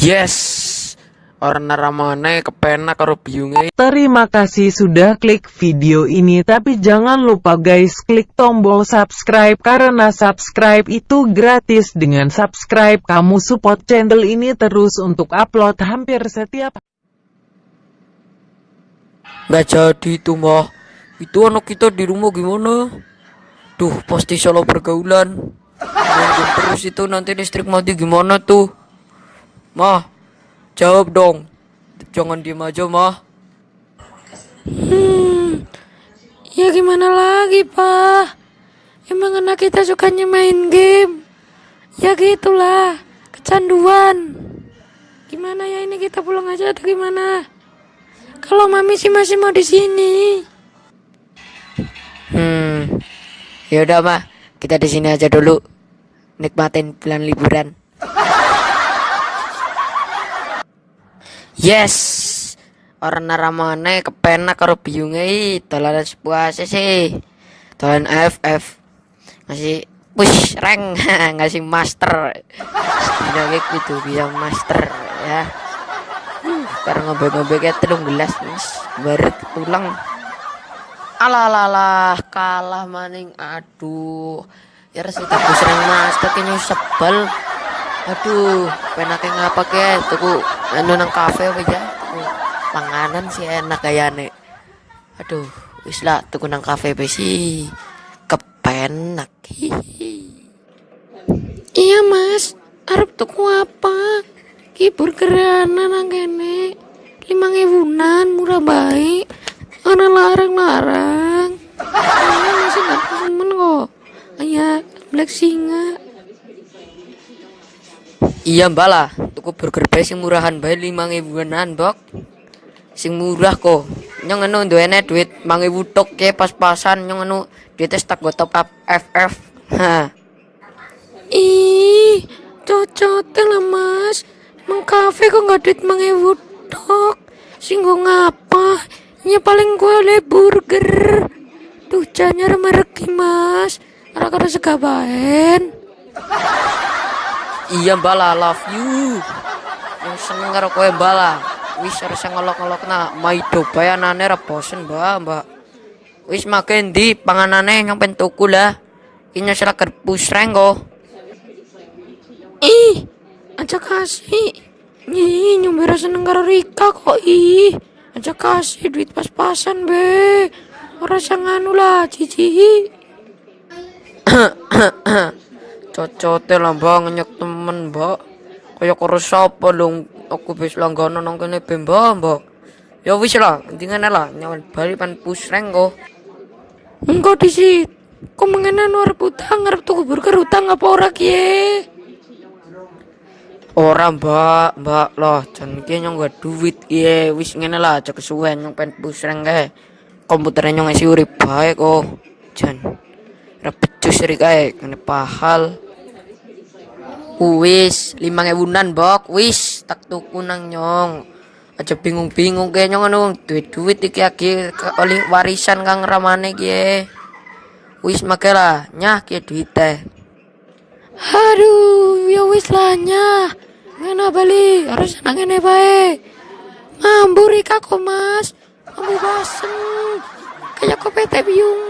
Yes, orang naramane kepenak karo biunge. Terima kasih sudah klik video ini, tapi jangan lupa guys klik tombol subscribe karena subscribe itu gratis. Dengan subscribe kamu support channel ini terus untuk upload hampir setiap. Nggak jadi tuh mah. Itu anak kita di rumah gimana? Duh, pasti solo pergaulan. Main terus itu nanti listrik mati gimana tuh? Mah, jawab dong. Jangan diem aja mah. Ya gimana lagi Pak, emang anak kita sukanya main game. Ya gitulah, kecanduan. Gimana ya ini, kita pulang aja atau gimana? Kalau mami sih masih mau di sini. Ya udah mah, kita di sini aja dulu. Nikmatin bulan liburan. Yes, orang naramane kepenak karo biunge. Dolanan sepuase sih. Dolan AFF. Ngasih push rank, ngasih master. Setidaknya gitu bisa master ya. Karena ngobek-ngobeknya 13 wis baru tulang. Alah kalah maning. Aduh, ya resik push rank master kayaknya sebel. Aduh, penake ngapa ke tuku anu nang kafe apa ya? Tuku panganan sih enak kayane. Aduh, wis lah tuku nang kafe be sih kepenak. Iya mas, arep tuku apa? Ki burgerana nang kene 5.000-an, murah baik. Ana larang-larang. Masih gak temen kok. Kayak Black Singa. Iya mbak lah, tuku burger bae sing murahan bae 5.000-an bok. Sing murah kok. Nyong anu duwene duit 5.000 tok ke pas-pasan, nyong anu duit tak go top up FF. Ha. Ih, cocok lah mas. Mang kafe kok nggak duit 5.000 tok. Singgung ngapa? Ya paling gue le burger. Tuh janya merek mas. Ara-ara segabaen. Iya mbak lah, love you. Yang seneng karo kowe mbak lah. Wis harus ngolok-ngolok na maido bae anane ra bosen mbak. Wis makan di panganane yang pentuku lah. Ini salah kerpus renggo. Ih, aja kasih. Ih, nyumbera seneng karo Rika kok. Ih, aja kasih duit pas-pasan be. Ora sanganu lah cici. Cocote lah mbak, ngenyek temen mbak. Kaya karo sapa dong, aku bis langganan nang kene be mbak. Ya wis lah, intinya lah nyawan bali pan pusreng kok. Engko disit. Kok mengenan arep utang, arep tuku burger utang apa ora kiye? Ora mbak loh, jan ki nyong gak duit kiye. Wis ngene lah, aja kesuwen nyong pen pusreng kae. Komputernya nyong isi urip bae kok. Jan ra becus ri kae kene pahal. Wis 5.000-an bok, wis tak tuku nang nyong. Aja bingung-bingung kayak nyong anu duit iki lagi oleh warisan kang ramane ki. Wis make lah nyah ki duit teh. Aduh, ya wis lah nyah. Ngena bali, harus nangene bae. Mambu Rika kok mas, mambu basem. Kayak kopete biung.